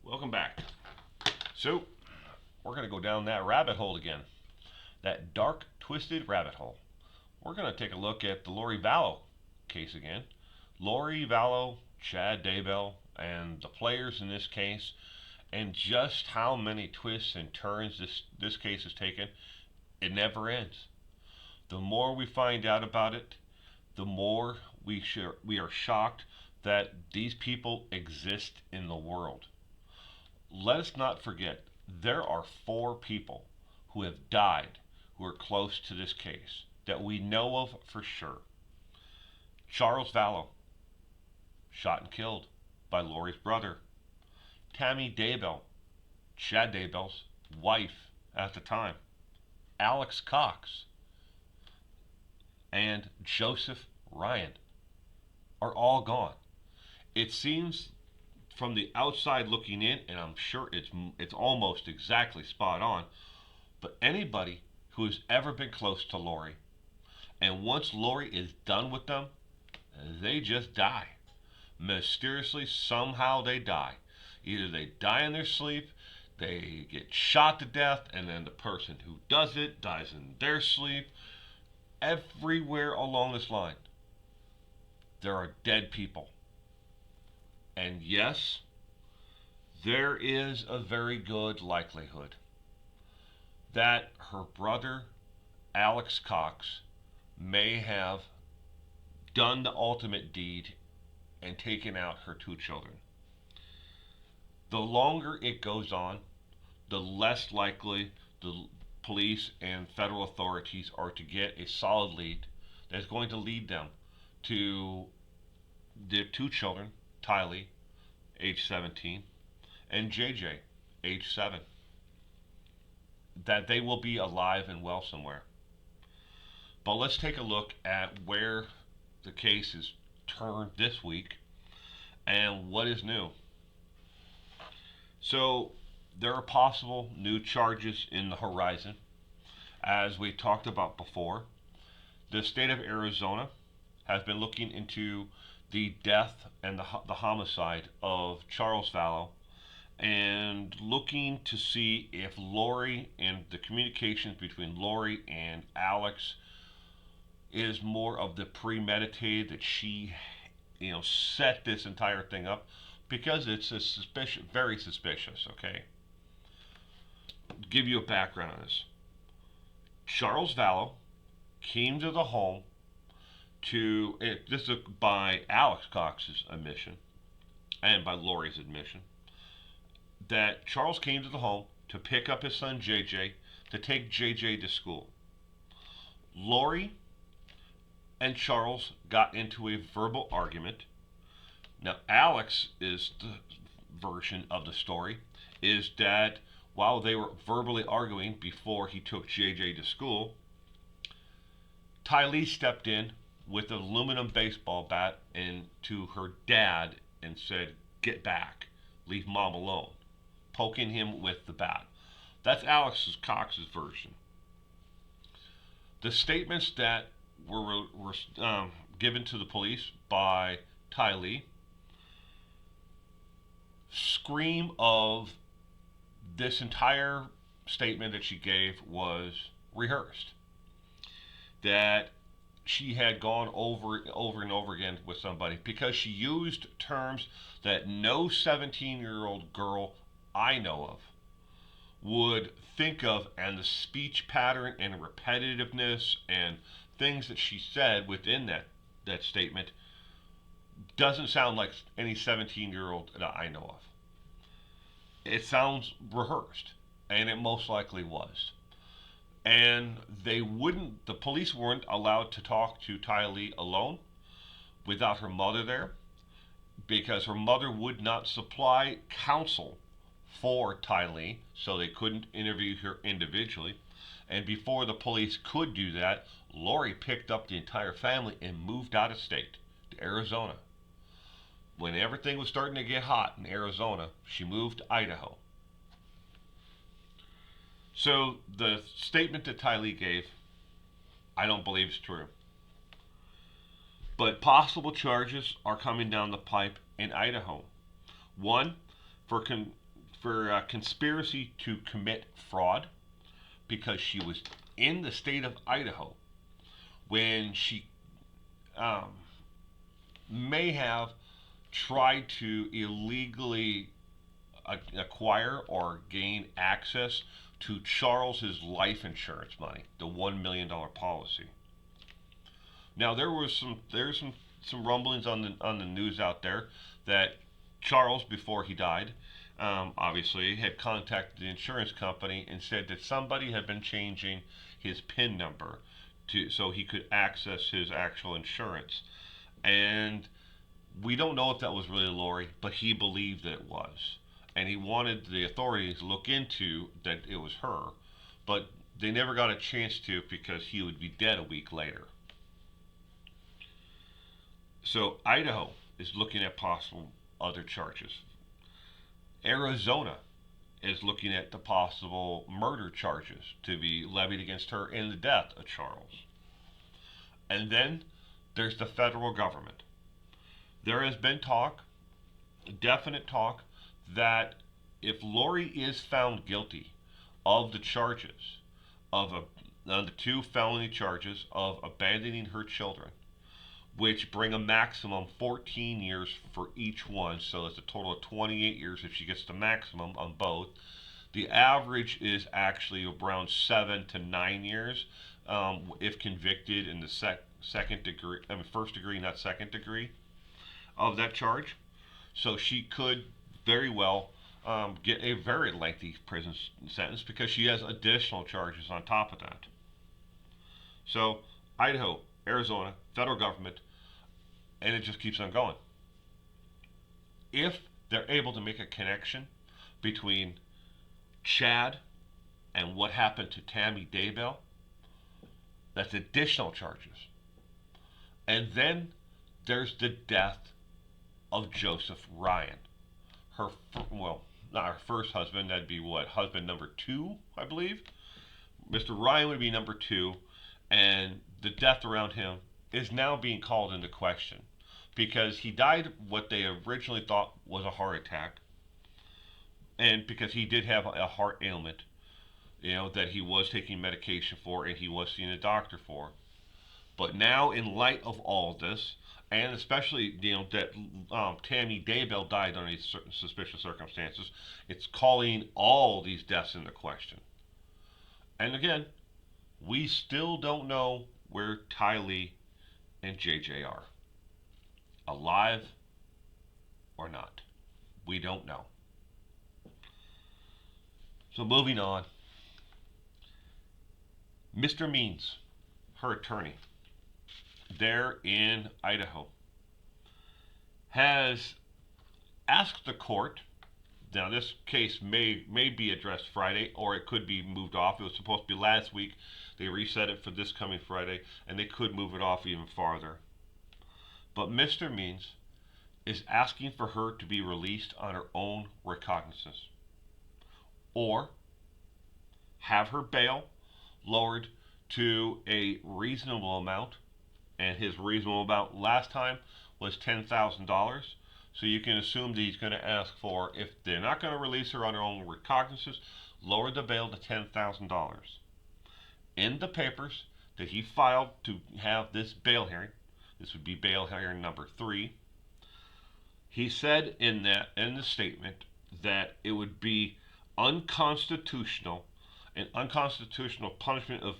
Welcome back. So, we're going to go down that rabbit hole again. That dark, twisted rabbit hole. We're going to take a look at the Lori Vallow case again. Lori Vallow, Chad Daybell, and the players in this case, and just how many twists and turns this case has taken. It never ends. The more we find out about it, the more we are shocked that these people exist in the world. Let us not forget, there are 4 people who have died who are close to this case that we know of for sure. Charles Vallow, shot and killed by Lori's brother. Tammy Daybell, Chad Daybell's wife at the time. Alex Cox and Joseph Ryan are all gone. It seems from the outside looking in, and I'm sure it's almost exactly spot on, but anybody who has ever been close to Lori, and once Lori is done with them, they just die. Mysteriously, somehow they die. Either they die in their sleep, they get shot to death, and then the person who does it dies in their sleep. Everywhere along this line, there are dead people. And yes, there is a very good likelihood that her brother, Alex Cox, may have done the ultimate deed and taken out her 2 children. The longer it goes on, the less likely the police and federal authorities are to get a solid lead that's going to lead them to their 2 children, Tylee, age 17, and JJ, age 7, that they will be alive and well somewhere. But let's take a look at where the case is turned this week and what is new. So, there are possible new charges in the horizon. As we talked about before, the state of Arizona has been looking into the death and the homicide of Charles Vallow and looking to see if Lori and the communications between Lori and Alex is more of the premeditated, that she, set this entire thing up, because it's a very suspicious. Okay, give you a background on this. Charles Vallow came to the home this is by Alex Cox's admission and by Lori's admission, that Charles came to the home to pick up his son JJ, to take JJ to school. Lori and Charles got into a verbal argument. Now, Alex's version of the story is that while they were verbally arguing before he took JJ to school, Tylee stepped in with an aluminum baseball bat and to her dad and said, "Get back, leave mom alone," poking him with the bat. That's Alex Cox's version. The statements that were given to the police by Tylee scream of this entire statement that she gave was rehearsed. That she had gone over and over again with somebody, because she used terms that no 17-year-old girl I know of would think of, and the speech pattern and repetitiveness and things that she said within that statement doesn't sound like any 17-year-old that I know of. It sounds rehearsed, and it most likely was. And the police weren't allowed to talk to Tylee alone without her mother there, because her mother would not supply counsel for Tylee, so they couldn't interview her individually. And before the police could do that, Lori picked up the entire family and moved out of state to Arizona. When everything was starting to get hot in Arizona, she moved to Idaho. So the statement that Tylee gave, I don't believe is true. But possible charges are coming down the pipe in Idaho. One, for conspiracy to commit fraud, because she was in the state of Idaho when she um, may have tried to illegally acquire or gain access to Charles's life insurance money, the $1 million policy. Now there's some rumblings on the news out there that Charles, before he died, obviously had contacted the insurance company and said that somebody had been changing his PIN number so he could access his actual insurance. And we don't know if that was really Lori, but he believed that it was. And he wanted the authorities to look into that it was her. But they never got a chance to because he would be dead a week later. So Idaho is looking at possible other charges. Arizona is looking at the possible murder charges to be levied against her in the death of Charles. And then there's the federal government. There has been talk, definite talk, that if Lori is found guilty of the charges of the two felony charges of abandoning her children, which bring a maximum 14 years for each one, so that's a total of 28 years if she gets the maximum on both. The average is actually around 7 to 9 years if convicted in the second degree, first degree, not second degree, of that charge. So she could very well get a very lengthy prison sentence because she has additional charges on top of that. So Idaho, Arizona, federal government, and it just keeps on going. If they're able to make a connection between Chad and what happened to Tammy Daybell, that's additional charges. And then there's the death of Joseph Ryan. Well, not her first husband, that'd be what? Husband number 2, I believe. Mr. Ryan would be number 2, and the death around him is now being called into question because he died what they originally thought was a heart attack, and because he did have a heart ailment, that he was taking medication for and he was seeing a doctor for. But now, in light of all this, and especially that Tammy Daybell died under these certain suspicious circumstances, it's calling all these deaths into question. And again, we still don't know where Tylee and JJ are. Alive or not. We don't know. So moving on. Mr. Means, her attorney, there in Idaho, has asked the court. Now, this case may be addressed Friday, or it could be moved off. It was supposed to be last week. They reset it for this coming Friday, and they could move it off even farther. But Mr. Means is asking for her to be released on her own recognizance, or have her bail lowered to a reasonable amount. And his reasonable amount last time was $10,000. So you can assume that he's going to ask for, if they're not going to release her on her own recognizance, lower the bail to $10,000. In the papers that he filed to have this bail hearing, this would be bail hearing number 3, he said in the statement that it would be unconstitutional, an unconstitutional punishment of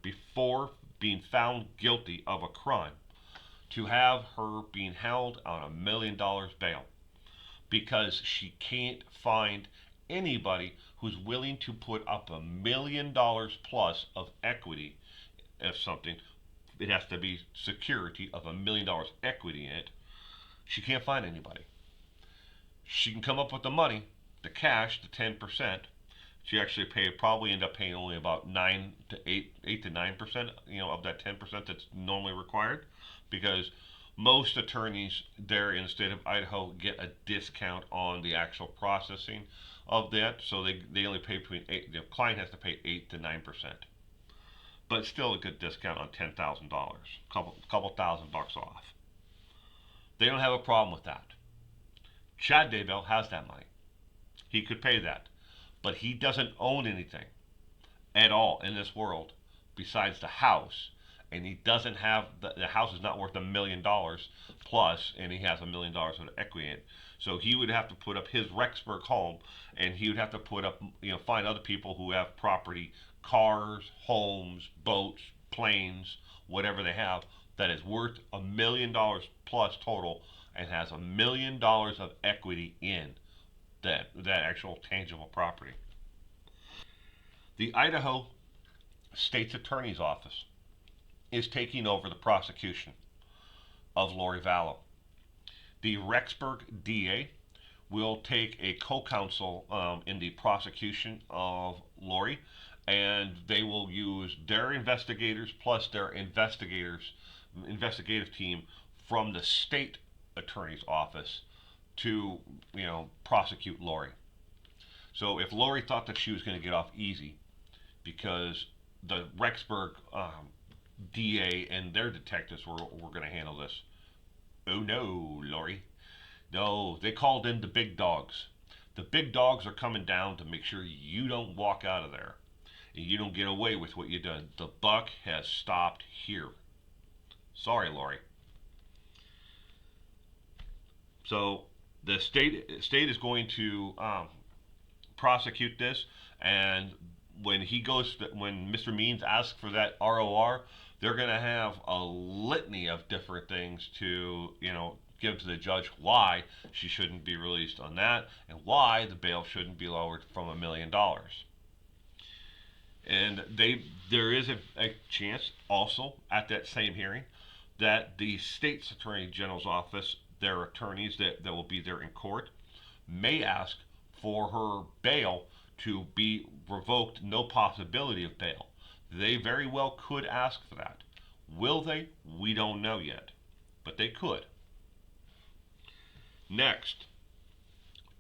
before being found guilty of a crime, to have her being held on $1 million bail, because she can't find anybody who's willing to put up $1 million plus of equity. If something, it has to be security of $1 million equity in it. She can't find anybody. She can come up with the money, the cash, the 10%. She actually probably end up paying only about 8 to 9%, of that 10% that's normally required, because most attorneys there in the state of Idaho get a discount on the actual processing of that, so they only pay the client has to pay 8 to 9%. but still a good discount on $10,000, couple $1,000 off. They don't have a problem with that. Chad Daybell has that money. He could pay that, but he doesn't own anything at all in this world besides the house, and he doesn't have the house is not worth $1 million plus, and he has $1 million of equity in it. So he would have to put up his Rexburg home, and he would have to put up, find other people who have property, cars, homes, boats, planes, whatever they have, that is worth $1 million plus total, and has $1 million of equity in that actual tangible property. The Idaho State's Attorney's Office is taking over the prosecution of Lori Vallow. The Rexburg DA will take a co-counsel in the prosecution of Lori, and they will use their investigators plus their investigative team from the state attorney's office to prosecute Lori. So if Lori thought that she was going to get off easy because the Rexburg DA and their detectives were going to handle this, oh no, Lori. No, they called in the big dogs. The big dogs are coming down to make sure you don't walk out of there and you don't get away with what you've done. The buck has stopped here. Sorry, Lori. So the state is going to prosecute this, and when Mr. Means asks for that ROR, they're going to have a litany of different things to give to the judge why she shouldn't be released on that, and why the bail shouldn't be lowered from $1 million. And there is a chance also at that same hearing that the state's attorney general's office, their attorneys that will be there in court, may ask for her bail to be revoked, no possibility of bail. They very well could ask for that. Will they? We don't know yet, but they could. Next,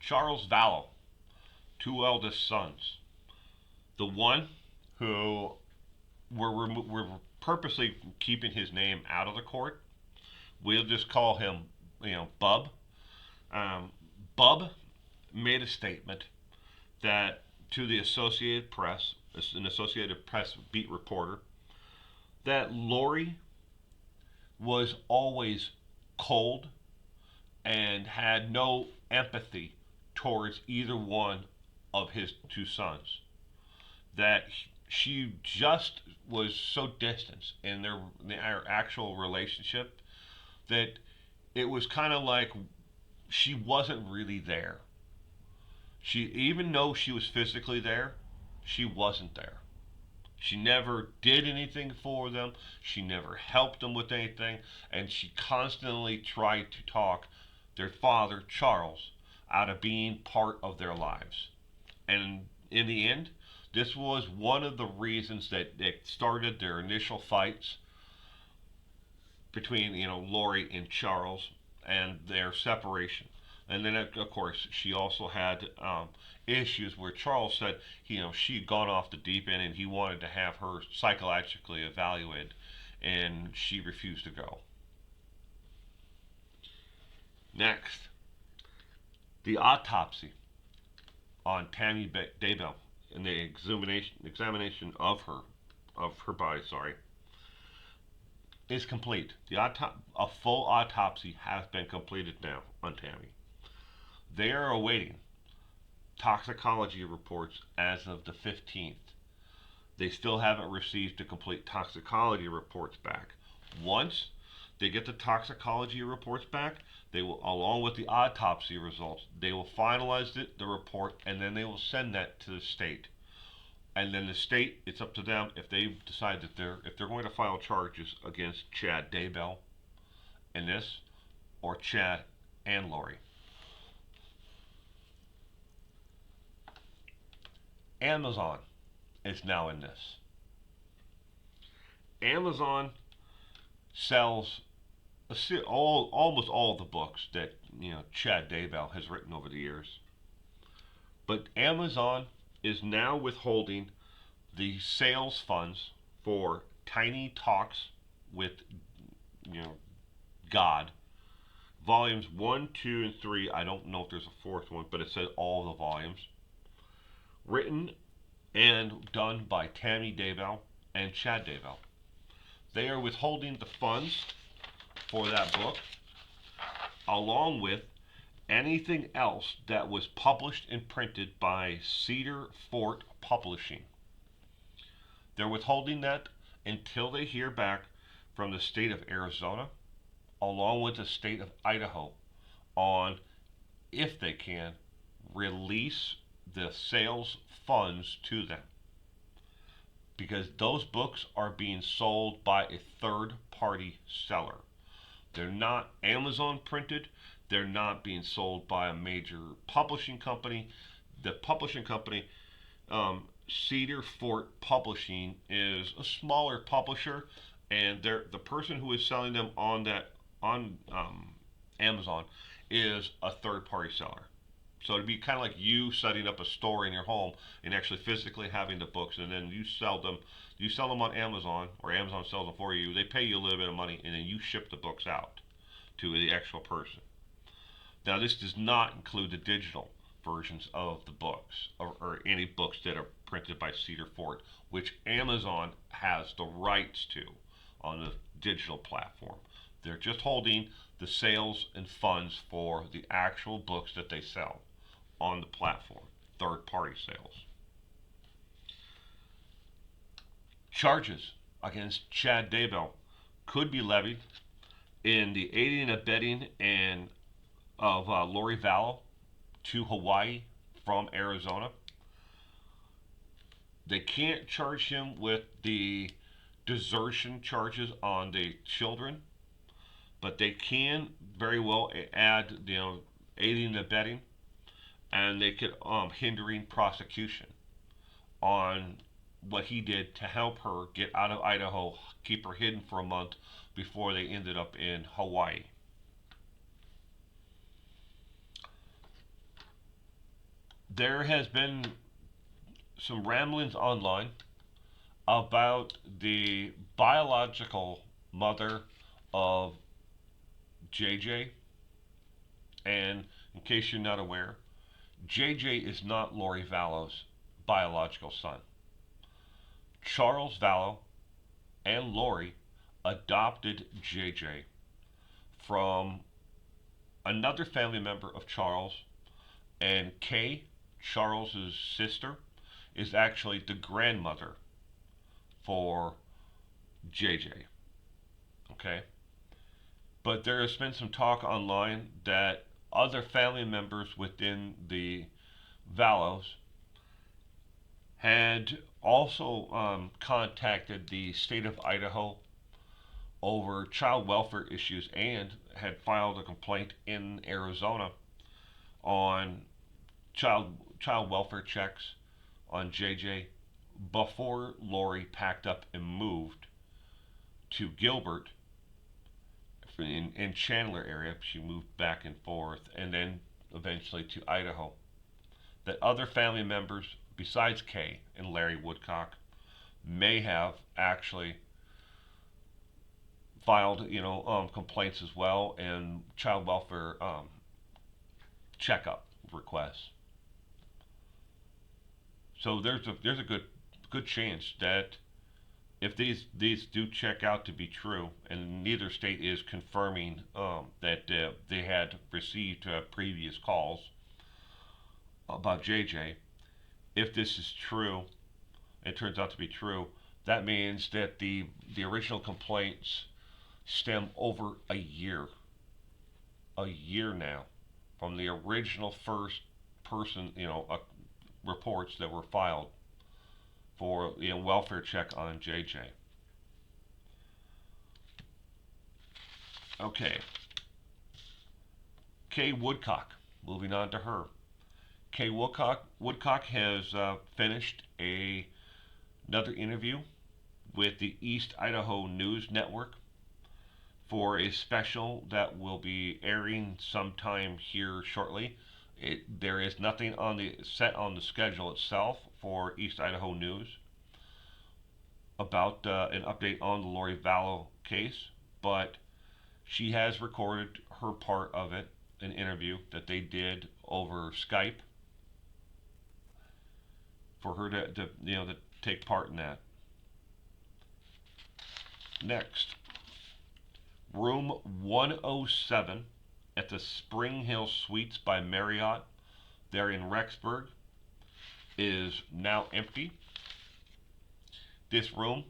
Charles Vallow, two eldest sons. The one who we're purposely keeping his name out of the court. We'll just call him, Bub. Bub made a statement that to the Associated Press, an Associated Press beat reporter, that Lori was always cold and had no empathy towards either one of his two sons. That she just was so distant in their actual relationship that it was kind of like she wasn't really there. Even though she was physically there, she wasn't there. She never did anything for them. She never helped them with anything. And she constantly tried to talk their father, Charles, out of being part of their lives. And in the end, this was one of the reasons that started their initial fights between, Lori and Charles, and their separation. And then, of course, she also had issues where Charles said, she'd gone off the deep end and he wanted to have her psychologically evaluated, and she refused to go. Next, the autopsy on Tammy Daybell and the examination of her body, is complete. A full autopsy has been completed now on Tammy. They are awaiting toxicology reports as of the 15th. They still haven't received the complete toxicology reports back. Once they get the toxicology reports back, they will, along with the autopsy results, they will finalize the report, and then they will send that to the state. And then the state, it's up to them if they decide that they're going to file charges against Chad Daybell in this, or Chad and Lori. Amazon is now in this. Amazon sells almost all of the books that Chad Daybell has written over the years. But Amazon is now withholding the sales funds for Tiny Talks with, you know, God. Volumes 1, 2, and 3. I don't know if there's a fourth one, but it says all the volumes. Written and done by Tammy Daybell and Chad Daybell. They are withholding the funds for that book, along with anything else that was published and printed by Cedar Fort Publishing. They're withholding that until they hear back from the state of Arizona, along with the state of Idaho, on if they can release the sales funds to them. Because those books are being sold by a third party seller. They're not Amazon printed. They're not being sold by a major publishing company. The publishing company, Cedar Fort Publishing, is a smaller publisher, and the person who is selling them on Amazon is a third party seller. So it'd be kind of like you setting up a store in your home and actually physically having the books, and then you sell them. You sell them on Amazon, or Amazon sells them for you. They pay you a little bit of money, and then you ship the books out to the actual person. Now, this does not include the digital versions of the books, or any books that are printed by Cedar Fort, which Amazon has the rights to on the digital platform. They're just holding the sales and funds for the actual books that they sell on the platform, third party sales. Charges against Chad Daybell could be levied in the aiding and abetting of Lori Vallow to Hawaii from Arizona. They can't charge him with the desertion charges on the children, but they can very well add, aiding and abetting, and they could hindering prosecution on what he did to help her get out of Idaho, keep her hidden for a month before they ended up in Hawaii. There has been some ramblings online about the biological mother of JJ, and in case you're not aware, JJ is not Lori Vallow's biological son. Charles Vallow and Lori adopted JJ from another family member of Charles, and Kay, Charles's sister, is actually the grandmother for JJ. Okay? But there has been some talk online that other family members within the Vallows had also contacted the state of Idaho over child welfare issues and had filed a complaint in Arizona on child welfare checks on JJ before Lori packed up and moved to Gilbert in Chandler area. She moved back and forth, and then eventually to Idaho. That other family members besides Kay and Larry Woodcock may have actually filed, complaints as well, and child welfare checkup requests. So there's a good chance that if these do check out to be true, and neither state is confirming that they had received previous calls about JJ, if this is true, it turns out to be true, that means that the original complaints stem over a year now from the original first person, reports that were filed for welfare check on JJ. Okay. Kay Woodcock. Moving on to her. Kay Woodcock has finished another interview with the East Idaho News Network for a special that will be airing sometime here shortly. There is nothing set on the schedule itself for East Idaho News, about an update on the Lori Vallow case, but she has recorded her part of it, an interview that they did over Skype for her to take part in that. Next, room 107 at the Spring Hill Suites by Marriott there in Rexburg is now empty. This room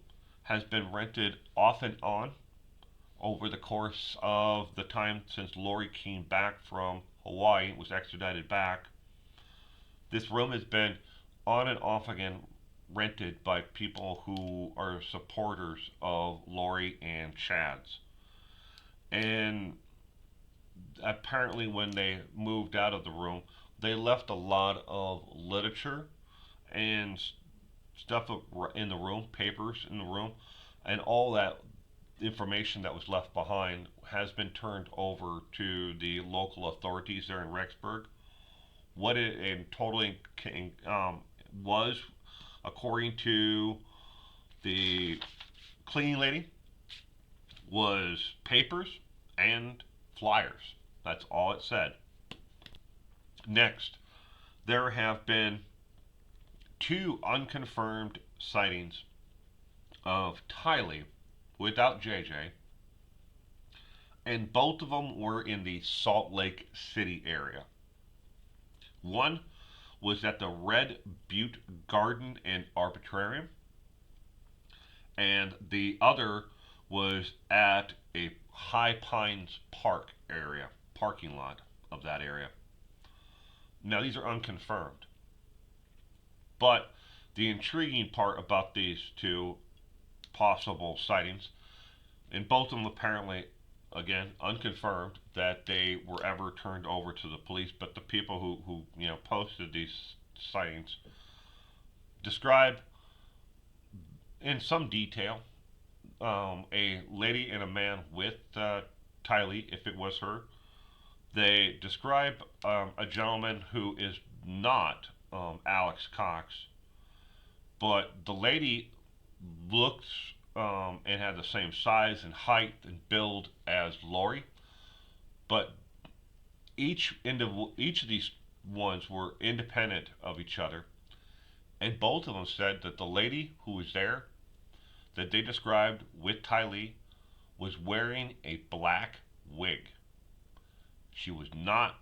has been rented off and on over the course of the time since Lori came back from Hawaii, was extradited back. This room has been on and off again rented by people who are supporters of Lori and Chad's. And apparently, when they moved out of the room, they left a lot of literature and stuff in the room, papers in the room, and all that information that was left behind has been turned over to the local authorities there in Rexburg. What it totally was, according to the cleaning lady, was papers and flyers. That's all it said. Next, there have been two unconfirmed sightings of Tylee without JJ, and both of them were in the Salt Lake City area. One was at the Red Butte Garden and Arbitrarium, and the other was at a High Pines Park area, parking lot of that area. Now, these are unconfirmed, but the intriguing part about these two possible sightings, and both of them apparently, again, unconfirmed, that they were ever turned over to the police, but the people who posted these sightings describe in some detail a lady and a man with Tylee, if it was her. They describe a gentleman who is not Alex Cox, but the lady looks and had the same size and height and build as Lori, but each of these ones were independent of each other, and both of them said that the lady who was there, that they described with Tylee, was wearing a black wig. She was not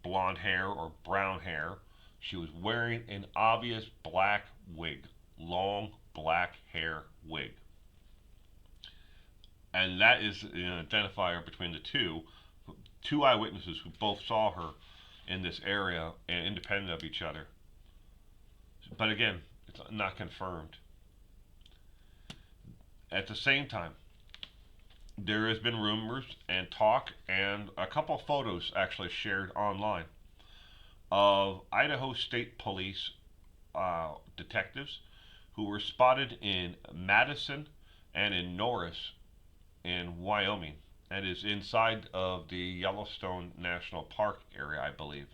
blonde hair or brown hair. She was wearing an obvious black wig, long black hair wig. And that is an identifier between the two eyewitnesses who both saw her in this area and independent of each other. But again, it's not confirmed. At the same time, there has been rumors and talk and a couple photos actually shared online of Idaho State Police detectives who were spotted in Madison and in Norris in Wyoming. That is inside of the Yellowstone National Park area, I believe.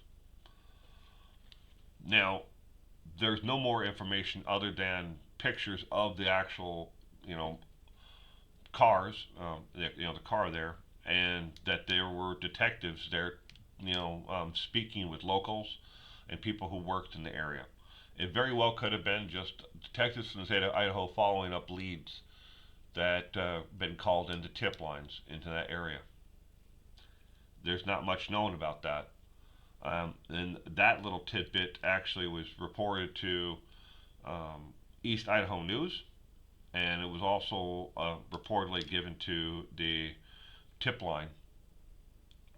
Now, there's no more information other than pictures of the actual, cars, the car there, and that there were detectives there, speaking with locals and people who worked in the area. It very well could have been just detectives from the state of Idaho following up leads that been called into tip lines into that area. There's not much known about that. And that little tidbit actually was reported to East Idaho News, and it was also reportedly given to the tip line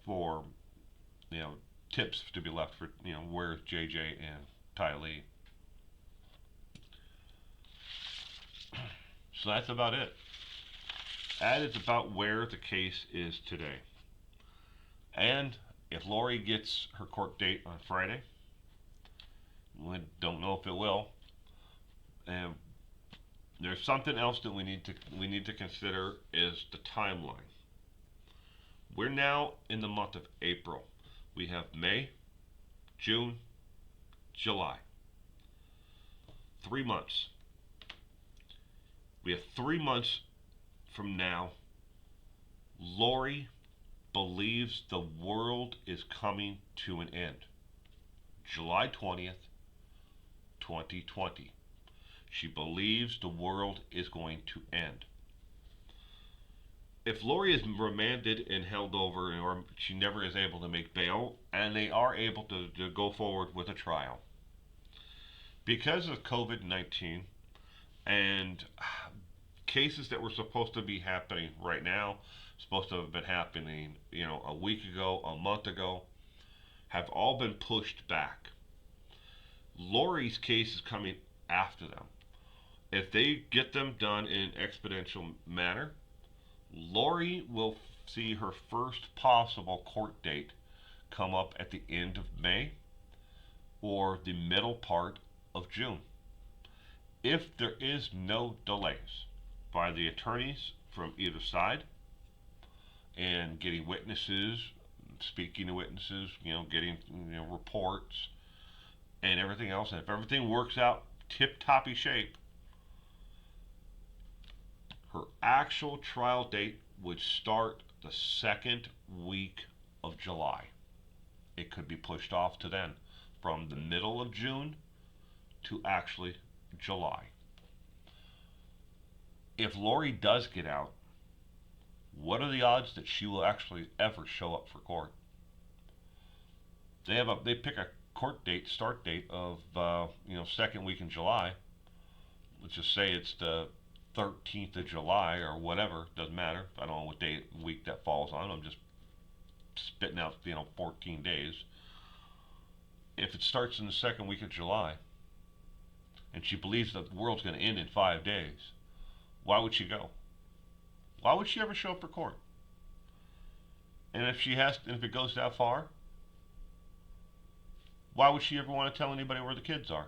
for tips to be left for where's JJ and Tylee. So that's about it. That is about where the case is today. And if Lori gets her court date on Friday, we don't know if it will. And there's something else that we need to consider is the timeline. We're now in the month of April. We have May, June, July. 3 months. We have 3 months from now. Lori believes the world is coming to an end. July 20th, 2020. She believes the world is going to end. If Lori is remanded and held over, or she never is able to make bail, and they are able to go forward with a trial, because of COVID-19 and cases that were supposed to be happening right now, supposed to have been happening, a week ago, a month ago, have all been pushed back. Lori's case is coming after them. If they get them done in an exponential manner, Lori will see her first possible court date come up at the end of May or the middle part of June. If there is no delays by the attorneys from either side and getting witnesses, speaking to witnesses, getting reports and everything else, and if everything works out tip-toppy shape, her actual trial date would start the second week of July. It could be pushed off to then, from the middle of June to actually July. If Lori does get out, what are the odds that she will actually ever show up for court? They pick a court date, start date of second week in July. Let's just say it's the 13th of July or whatever, doesn't matter. I don't know what day week that falls on. I'm just spitting out 14 days. If it starts in the second week of July and she believes that the world's going to end in 5 days, why would she go? Why would she ever show up for court? And if it goes that far, why would she ever want to tell anybody where the kids are?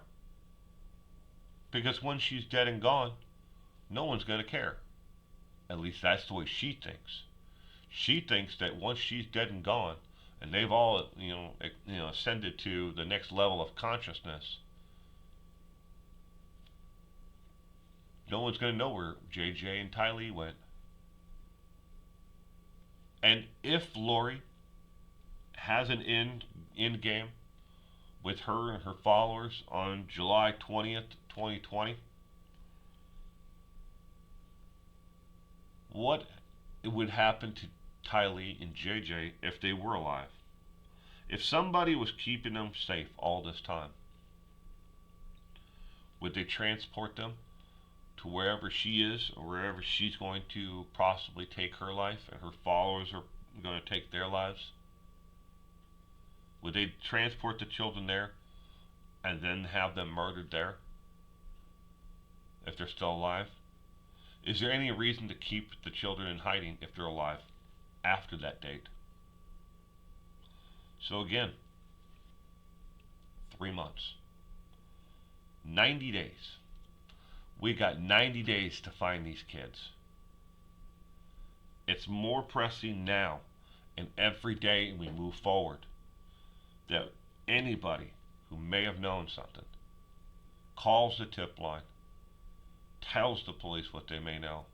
Because when she's dead and gone, no one's going to care. At least that's the way she thinks. She thinks that once she's dead and gone, and they've all ascended to the next level of consciousness, no one's going to know where JJ and Tylee went. And if Lori has an end game with her and her followers on July 20th, 2020, what would happen to Tylee and JJ if they were alive? If somebody was keeping them safe all this time, would they transport them to wherever she is or wherever she's going to possibly take her life and her followers are going to take their lives? Would they transport the children there and then have them murdered there if they're still alive? Is there any reason to keep the children in hiding if they're alive after that date? So again, 3 months. 90 days. We got 90 days to find these kids. It's more pressing now, and every day we move forward, that anybody who may have known something calls the tip line, tells the police what they may know,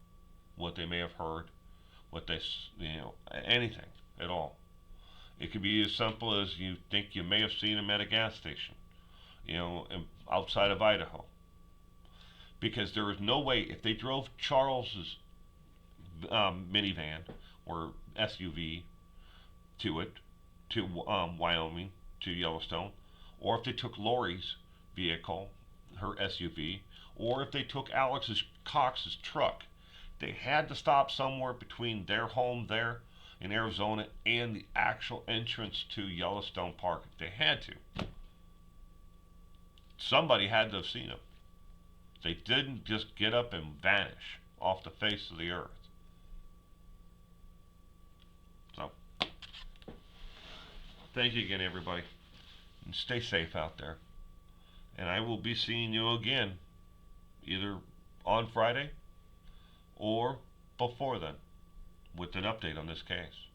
what they may have heard, anything at all. It could be as simple as you think you may have seen them at a gas station, outside of Idaho. Because there is no way, if they drove Charles's minivan or SUV to Wyoming, to Yellowstone, or if they took Lori's vehicle, her SUV, or if they took Cox's truck, they had to stop somewhere between their home there in Arizona and the actual entrance to Yellowstone Park. They had to. Somebody had to have seen them. They didn't just get up and vanish off the face of the earth. So, thank you again, everybody. And stay safe out there. And I will be seeing you again, either on Friday or before then, with an update on this case.